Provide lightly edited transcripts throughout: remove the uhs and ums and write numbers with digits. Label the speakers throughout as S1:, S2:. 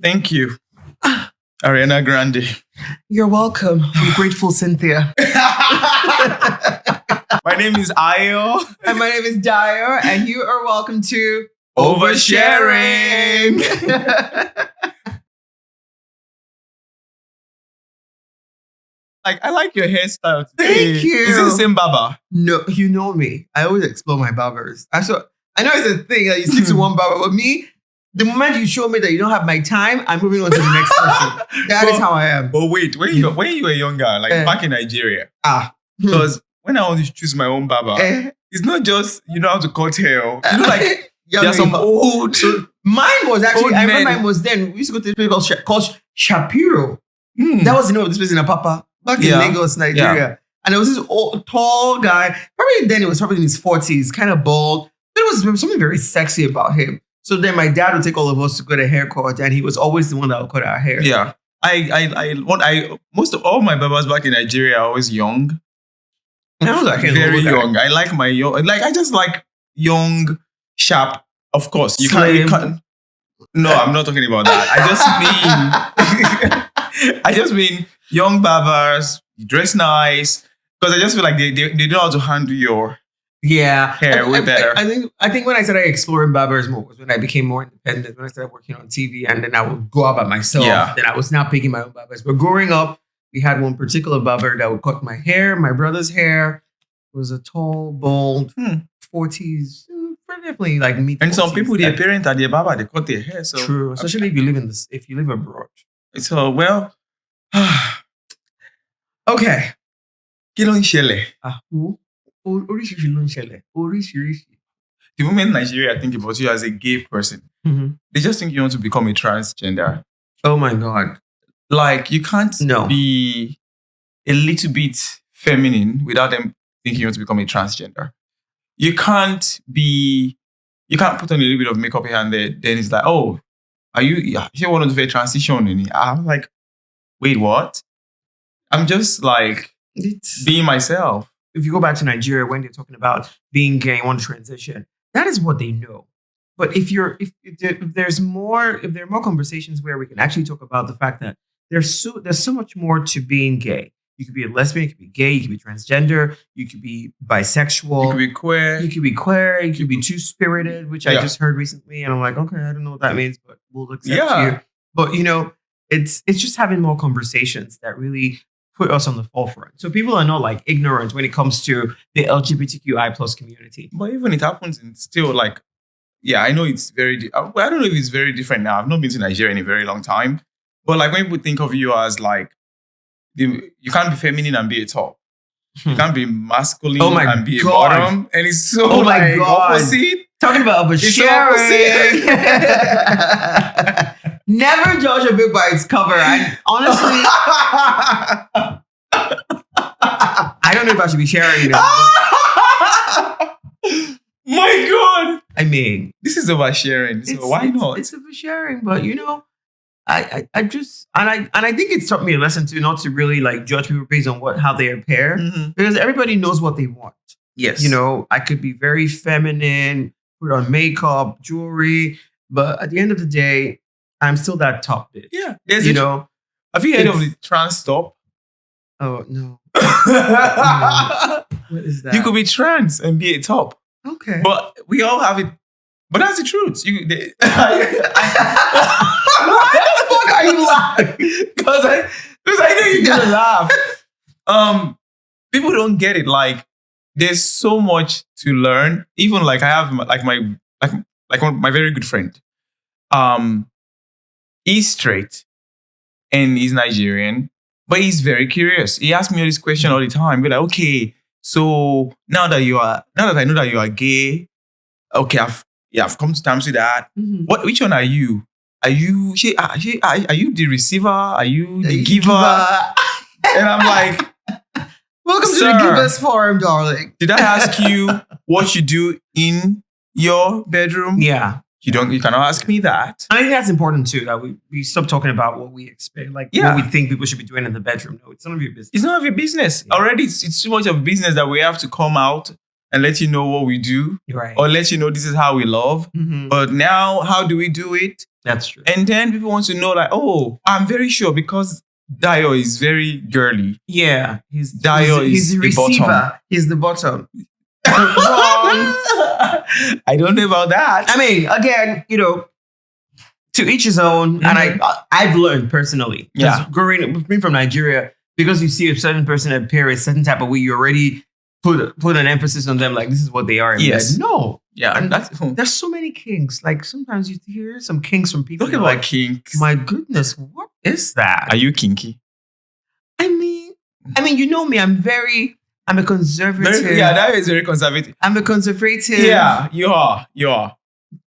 S1: Thank you, Ariana Grande.
S2: You're welcome. I'm grateful, Cynthia.
S1: My name is Ayo.
S2: And my name is Dyer, and you are welcome to
S1: Oversharing. I like your hairstyle today.
S2: Thank you.
S1: Is it the same barber?
S2: No, you know me. I always explore my barbers. I know it's a thing that you stick to one barber, but me, the moment you show me that you don't have my time, I'm moving on to the next person. That is how I am.
S1: But wait, when you were younger, back in Nigeria, because when I want to choose my own barber, it's not just you know how to cut hair. You know, like there's some old.
S2: Mine was actually. I remember
S1: men.
S2: mine was then. We used to go to this place called Shapiro. That was the name of this place in Apapa back in Lagos, Nigeria.
S1: Yeah.
S2: And there was this old, tall guy. Probably then it was probably in his 40s, kind of bald. There was something very sexy about him. So then my dad would take all of us to get a haircut, and he was always the one that would cut our hair.
S1: Yeah, most of all my barbers back in Nigeria are always young.
S2: I was like
S1: Very young. I like my young. I just like young, sharp. Of course, you can't. No, I'm not talking about that. I just mean young barbers dress nice because I just feel like they know how to handle your hair way better.
S2: I think when I started exploring barbers more was when I became more independent. When I started working on TV, and then I would go out by myself.
S1: Yeah.
S2: Then I was not picking my own barbers. But growing up, we had one particular barber that would cut my hair, my brother's hair. It was a tall, bald, 40s, definitely like me.
S1: And some people, their parents are their barber, they cut their hair. So
S2: true, especially if you live abroad.
S1: So well,
S2: okay.
S1: Kí ló ń ṣẹlẹ̀?
S2: Oríṣiríṣi ló ń ṣẹlẹ̀. Oríṣiríṣi.
S1: The moment Nigeria think about you as a gay person, they just think you want to become a transgender.
S2: Oh my God.
S1: Like you can't be a little bit feminine without them thinking you want to become a transgender. You can't put on a little bit of makeup here and there. Then it's like, oh, are you want to do a transition? I'm like, wait, what? I'm just like being myself.
S2: If you go back to Nigeria, when they're talking about being gay and want to transition, that is what they know. But if there are more conversations where we can actually talk about the fact that there's so much more to being gay. You could be a lesbian, you could be gay, you could be transgender, you could be bisexual,
S1: you could be queer,
S2: you could be two-spirited, which I just heard recently, and I'm like, okay, I don't know what that means, but we'll accept you. But it's just having more conversations that really put us on the forefront. So people are not like ignorant when it comes to the LGBTQI plus community.
S1: But even it happens in still like, I know it's very. I don't know if it's very different now. I've not been to Nigeria in a very long time, but like when people think of you as like. You can't be feminine and be a top. You can't be masculine and be a bottom. And it's so opposite.
S2: Talking about oversharing. Never judge a book by its cover. And honestly, I don't know if I should be sharing this.
S1: My God.
S2: I mean,
S1: this is oversharing. So why not?
S2: It's oversharing, but I just I think it's taught me a lesson too, not to really like judge people based on how they appear, because everybody knows what they want.
S1: Yes,
S2: I could be very feminine, put on makeup, jewelry, but at the end of the day, I'm still that top bitch.
S1: Yeah, have you heard of the trans top?
S2: Oh no. What is that?
S1: You could be trans and be a top.
S2: Okay,
S1: but we all have it. But that's the truth.
S2: Why the fuck are you laughing?
S1: Because I know you're gonna laugh. People don't get it. Like, there's so much to learn. Even like I have my very good friend. He's straight and he's Nigerian, but he's very curious. He asks me all this question all the time. Be like, okay, so now that I know that you are gay, okay, I've come to terms with that. Which one are you? Are you the receiver? Are you the giver? And I'm like,
S2: welcome to the Givers Forum, darling.
S1: Did I ask you what you do in your bedroom?
S2: Yeah.
S1: You cannot ask me that.
S2: I think that's important too, that we stop talking about what we expect, what we think people should be doing in the bedroom. No, it's none of your business.
S1: It's none of your business. Yeah. Already, it's too much of a business that we have to come out and let you know what we do.
S2: Right.
S1: Or let you know this is how we love. But now, how do we do it?
S2: That's true.
S1: And then people want to know, like, oh, I'm very sure because Dio is very girly.
S2: Yeah.
S1: He's the
S2: receiver.
S1: bottom.
S2: He's the bottom.
S1: Wrong. I don't know about that.
S2: I mean, again, to each his own. And I've learned personally. Growing up, being from Nigeria, because you see a certain person appear a certain type of way, you already put an emphasis on them, like this is what they are.
S1: Yes.
S2: No.
S1: Yeah.
S2: And there's so many kinks. Like sometimes you hear some kinks from people.
S1: Talking about like, kinks.
S2: My goodness, what is that?
S1: Are you kinky?
S2: I mean, you know me. I'm a conservative.
S1: That is very conservative.
S2: I'm a conservative.
S1: Yeah, you are.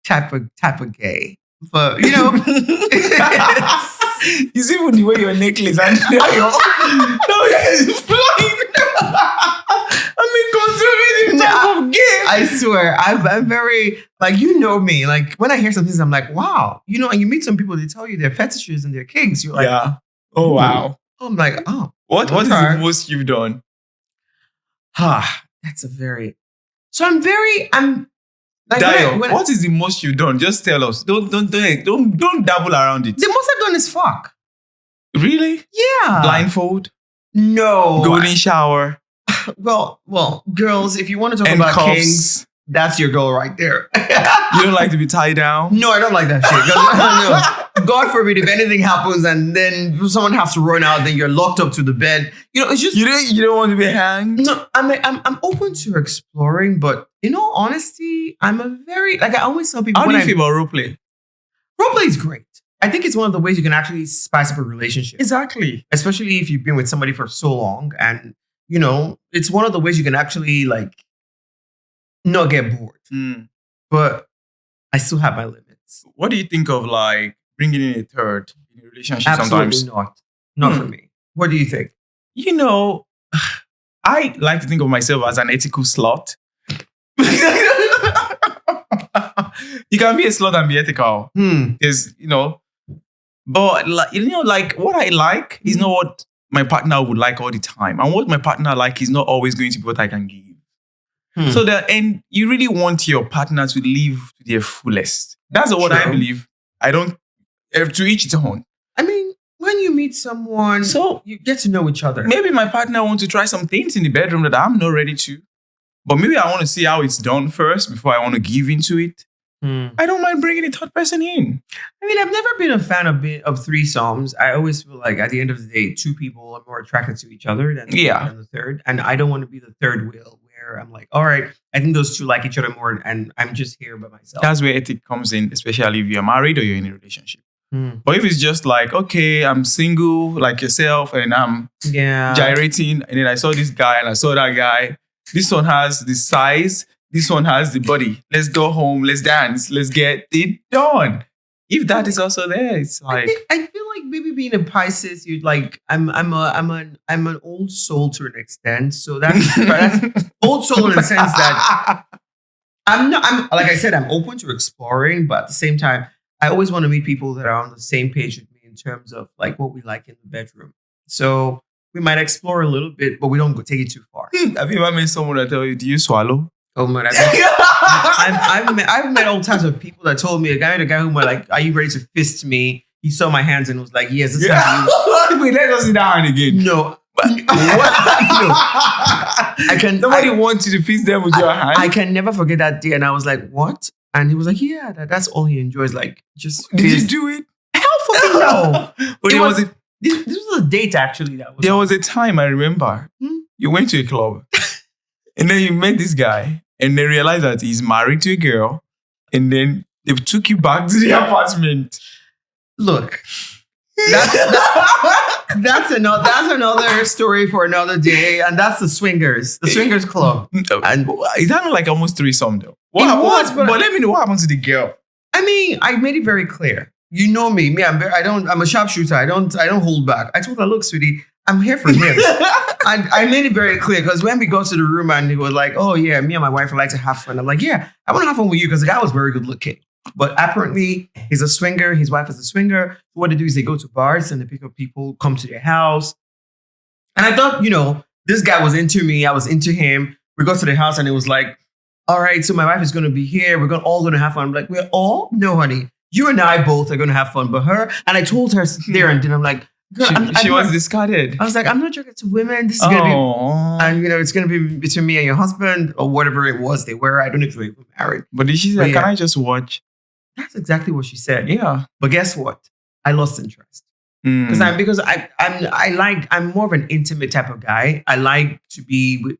S2: Type of gay. But you
S1: see even the way your necklace and it's flying. I'm a conservative type of gay.
S2: I swear, I'm very me. Like when I hear some things, I'm like, wow. And you meet some people, they tell you their fetishes and their kinks. You're like,
S1: oh wow.
S2: I'm like, oh.
S1: What is the most you've done?
S2: That's a very. So I'm like,
S1: Dio, what is the most you've done? Just tell us. Don't dabble around it.
S2: The most I've done is fuck.
S1: Really?
S2: Yeah.
S1: Blindfold?
S2: No.
S1: Golden shower?
S2: Well, girls, if you want to talk about kinks, that's your goal right there.
S1: You don't like to be tied down?
S2: No, I don't like that shit. No. God forbid if anything happens and then someone has to run out, then you're locked up to the bed. It's just
S1: you don't want to be hanged.
S2: No, I'm open to exploring, but in all honesty, I'm a very I always tell people.
S1: How do you feel about roleplay?
S2: Roleplay is great. I think it's one of the ways you can actually spice up a relationship.
S1: Exactly,
S2: especially if you've been with somebody for so long, and it's one of the ways you can actually not get bored. But I still have my limits.
S1: What do you think of bringing in a third in a relationship?
S2: Absolutely
S1: sometimes
S2: not for me. What do you think?
S1: I like to think of myself as an ethical slut. You can be a slut and be ethical. Because, but what I like is not what my partner would like all the time. And what my partner like is not always going to be what I can give. So and you really want your partner to live to their fullest. That's what I believe. I don't, to each its own.
S2: I mean, when you meet someone, so you get to know each other.
S1: Maybe my partner wants to try some things in the bedroom that I'm not ready to. But maybe I want to see how it's done first before I want to give into it. I don't mind bringing a third person in. I
S2: mean, I've never been a fan of threesomes. I always feel like at the end of the day, two people are more attracted to each other than the third. And I don't want to be the third wheel where I'm like, all right, I think those two like each other more and I'm just here by myself.
S1: That's where ethic comes in, especially if you're married or you're in a relationship. But if it's just like, okay, I'm single like yourself and I'm gyrating and then I saw this guy and I saw that guy. This one has the size. This one has the body. Let's go home. Let's dance. Let's get it done. If that is also there, it's like
S2: I feel like maybe being a Pisces, you'd like I'm an old soul to an extent. So that's old soul in the sense that I'm like I said, I'm open to exploring, but at the same time, I always want to meet people that are on the same page with me in terms of like what we like in the bedroom. So we might explore a little bit, but we don't take it too far.
S1: Have you ever met someone that tell you, do you swallow?
S2: Oh man, I've met all types of people that told me. A guy who were like, "Are you ready to fist me?" He saw my hands and was like, "Yes." This is
S1: Wait, let us sit down again.
S2: No, I can.
S1: Nobody wants you to fist them with your hand.
S2: I can never forget that day, and I was like, "What?" And he was like, "Yeah, that's all he enjoys." Like, just
S1: did you do it?
S2: Hell fucking no.
S1: But
S2: this was a date actually.
S1: There was a time I remember you went to a club, and then you met this guy. And they realized that he's married to a girl. And then they took you back to the apartment.
S2: Look, that's another story for another day. And that's the swingers club.
S1: And is that not like almost threesome though? But let me know what happened to the girl.
S2: I mean, I made it very clear. You know me. I'm a sharpshooter. I don't hold back. I told her, look, sweetie, I'm here for him. I made it very clear because when we got to the room and he was like, oh yeah, me and my wife would like to have fun. I'm like, yeah, I want to have fun with you because the guy was very good looking. But apparently he's a swinger. His wife is a swinger. So what they do is they go to bars and they pick up people, come to their house. And I thought, this guy was into me. I was into him. We got to the house and it was like, all right, so my wife is going to be here. We're all going to have fun. I'm like, we're all? No, honey. you and I both are going to have fun, but her, and I told her there and then I'm like, girl,
S1: she was discarded.
S2: I was like, I'm not joking to women. This is going to be, and it's going to be between me and your husband or whatever it was they were. I don't know if they were married.
S1: But did she say, can I just watch?
S2: That's exactly what she said.
S1: Yeah.
S2: But guess what? I lost interest. Because I'm more of an intimate type of guy. I like to be with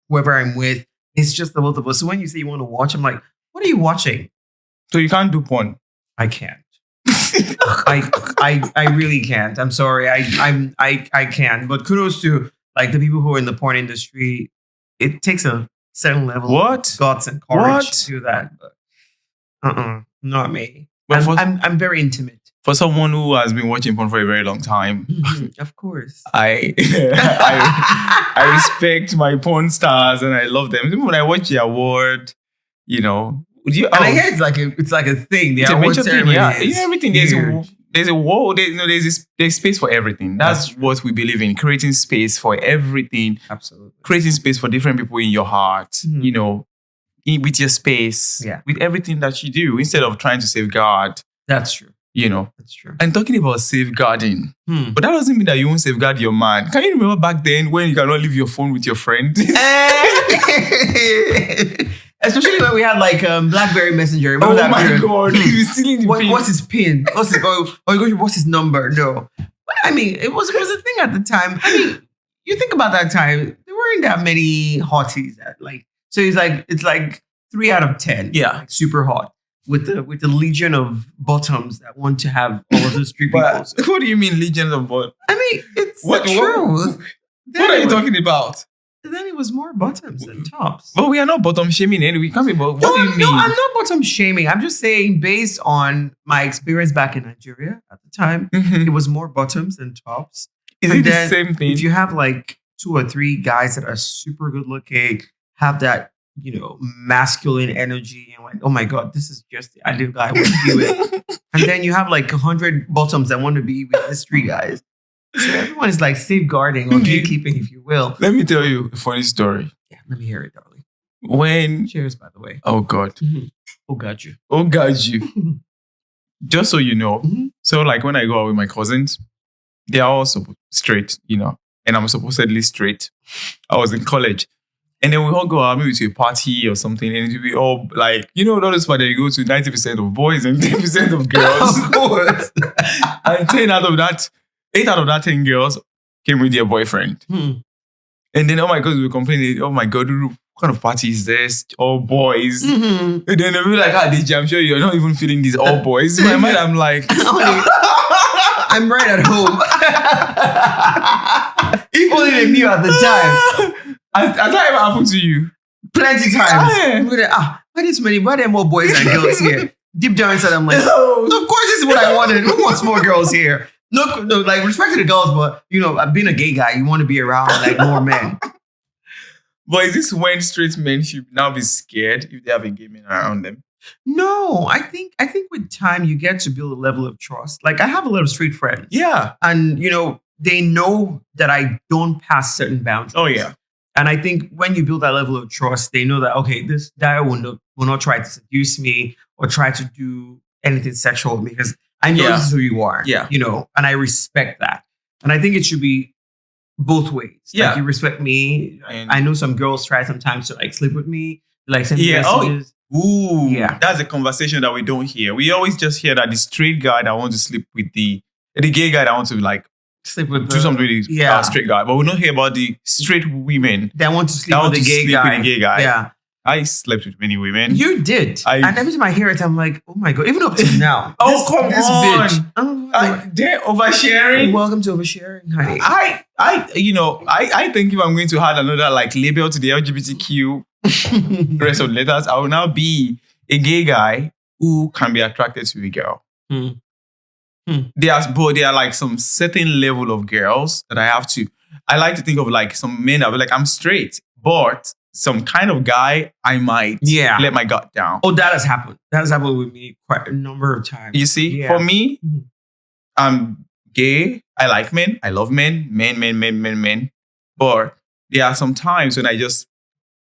S2: whoever I'm with. It's just the both of us. So when you say you want to watch, I'm like, what are you watching?
S1: So you can't do porn?
S2: I can't. I really can't. I'm sorry. I can. But kudos to like the people who are in the porn industry. It takes a certain level of guts and courage to do that. But not me. I'm very intimate.
S1: For someone who has been watching porn for a very long time,
S2: of course,
S1: I respect my porn stars and I love them. Even when I watch the award,
S2: I hear it's like a thing. The award ceremony,
S1: everything. There's a wall. There's space for everything. That's what we believe in: creating space for everything.
S2: Absolutely,
S1: creating space for different people in your heart. With your space, with everything that you do, instead of trying to safeguard.
S2: That's true.
S1: That's true. And talking about safeguarding, but that doesn't mean that you won't safeguard your man. Can you remember back then when you cannot leave your phone with your friend?
S2: Especially when we had like BlackBerry Messenger. Remember that
S1: my God. He's stealing the pin.
S2: What's his pin? What's his number? No. But I mean, it was a thing at the time. I mean, you think about that time, there weren't that many hotties so it's like 3 out of 10.
S1: Yeah.
S2: Like super hot. With the legion of bottoms that want to have all of those street people. So.
S1: What do you mean legion of bottoms?
S2: I mean, it's the truth.
S1: What are you talking about?
S2: Then it was more bottoms than tops.
S1: But we are not bottom shaming anyway. What do you mean?
S2: No, I'm not bottom shaming. I'm just saying based on my experience back in Nigeria at the time, it was more bottoms than tops.
S1: Is it the same thing?
S2: If you have like 2 or 3 guys that are super good looking, have that masculine energy and like, oh my God, this is just the ideal guy I want to be with. And then you have like 100 bottoms that want to be with these 3 guys. So everyone is like safeguarding or gatekeeping, if you will.
S1: Let me tell you a funny story.
S2: Yeah, let me hear it, darling. Cheers, by the way.
S1: Oh God.
S2: Oh God, you.
S1: Oh God, you. Just so you know. So like when I go out with my cousins, they are also straight, and I'm supposedly straight. I was in college. And then we all go out maybe to a party or something, and it'll be all like, those parties you go to 90% of boys and 10% of girls.
S2: Of course.
S1: And 8 out of that 10 girls came with their boyfriend. And then all my cousins were complaining, oh my God, what kind of party is this? All boys. And then they'll be like, DJ, I'm sure you're not even feeling these all boys. In my mind, I'm like,
S2: I'm right at home. If only they knew at the time.
S1: Has that ever happened to you?
S2: Plenty times. Why there are more boys than girls here? Deep down inside, I'm like, of course this is what I wanted. Who wants more girls here? No, like respect to the girls, but being a gay guy, you want to be around like more men.
S1: But is this when straight men should now be scared if they have a gay man around them?
S2: No, I think with time you get to build a level of trust. Like I have a lot of street friends.
S1: Yeah.
S2: And they know that I don't pass certain boundaries.
S1: Oh yeah.
S2: And I think when you build that level of trust, they know that, okay, this guy will not try to seduce me or try to do anything sexual with me because I know this is who you are.
S1: Yeah.
S2: And I respect that. And I think it should be both ways.
S1: Yeah.
S2: Like you respect me. And I know some girls try sometimes to like sleep with me, like send messages.
S1: Ooh, yeah. That's a conversation that we don't hear. We always just hear that the straight guy that wants to sleep with the gay guy that wants to like
S2: sleep with
S1: do something with the straight guy. But we don't hear about the straight women
S2: that want to sleep with the gay guy.
S1: Yeah. I slept with many women.
S2: You did. And every time I hear it, I'm like, oh my God, even up to now.
S1: Come this on. Bitch. They're oversharing.
S2: Welcome to oversharing, honey.
S1: I think if I'm going to add another like label to the LGBTQ rest of the letters, I will now be a gay guy who can be attracted to a girl. There are like some certain level of girls that I like to think of like some men that will be like, I'm straight, but some kind of guy I might let my guard down.
S2: Oh, that has happened. That has happened with me quite a number of times.
S1: You see, for me, I'm gay. I like men. I love men. Men. But there are some times when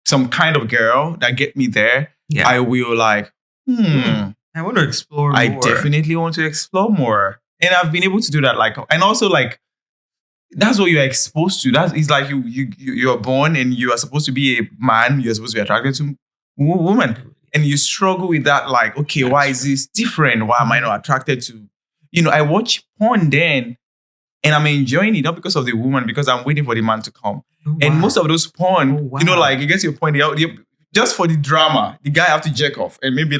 S1: some kind of girl that get me there, I will like,
S2: that I want to explore more.
S1: I definitely want to explore more. And I've been able to do that. And also that's what you're exposed to. It's like you're born and you are supposed to be a man. You're supposed to be attracted to woman. And you struggle with that. Like, okay, why is this different? Why am I not attracted to, I watch porn then and I'm enjoying it, not because of the woman, because I'm waiting for the man to come. Oh, wow. And most of those porn, you get to your point, just for the drama, the guy have to jerk off and maybe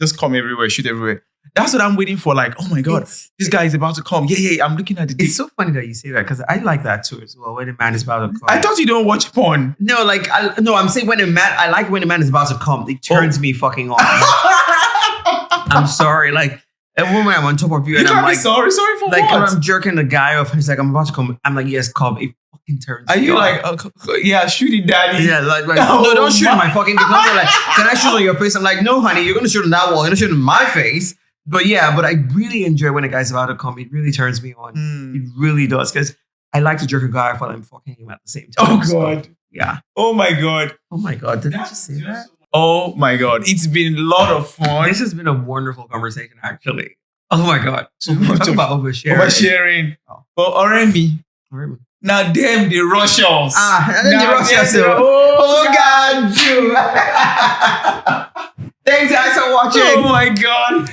S1: just come everywhere, shoot everywhere. That's what I'm waiting for. Like, oh my God, this guy is about to come. Yeah, I'm looking at the dick.
S2: It's so funny that you say that because I like that too as well. When a man is about to come.
S1: I thought you don't watch porn.
S2: No, I'm saying I like when a man is about to come. It turns me fucking on. I'm sorry. Like, a woman, I'm on top of you and I'm like,
S1: sorry for what?
S2: When I'm jerking the guy off, he's like, I'm about to come. I'm like, yes, come. It fucking turns me on.
S1: Are you like, shoot it, daddy?
S2: Yeah, no, don't shoot in my fucking face. Like, can I shoot on your face? I'm like, no, honey, you're going to shoot on that wall. You're going to shoot in my face. But I really enjoy when a guy's about to come. It really turns me on. It really does. Because I like to jerk a guy off while I'm fucking him at the same time.
S1: Oh, God.
S2: Yeah.
S1: Oh, my God.
S2: Oh, my God. Did I just say that?
S1: Oh, my God. It's been a lot of fun.
S2: This has been a wonderful conversation, actually. Oh, my God. So we're talking about oversharing.
S1: Oversharing. Oh, Oremi. Now, them, the Russians.
S2: The Russians. Oh, God. Thanks, guys, for watching.
S1: Oh, my God.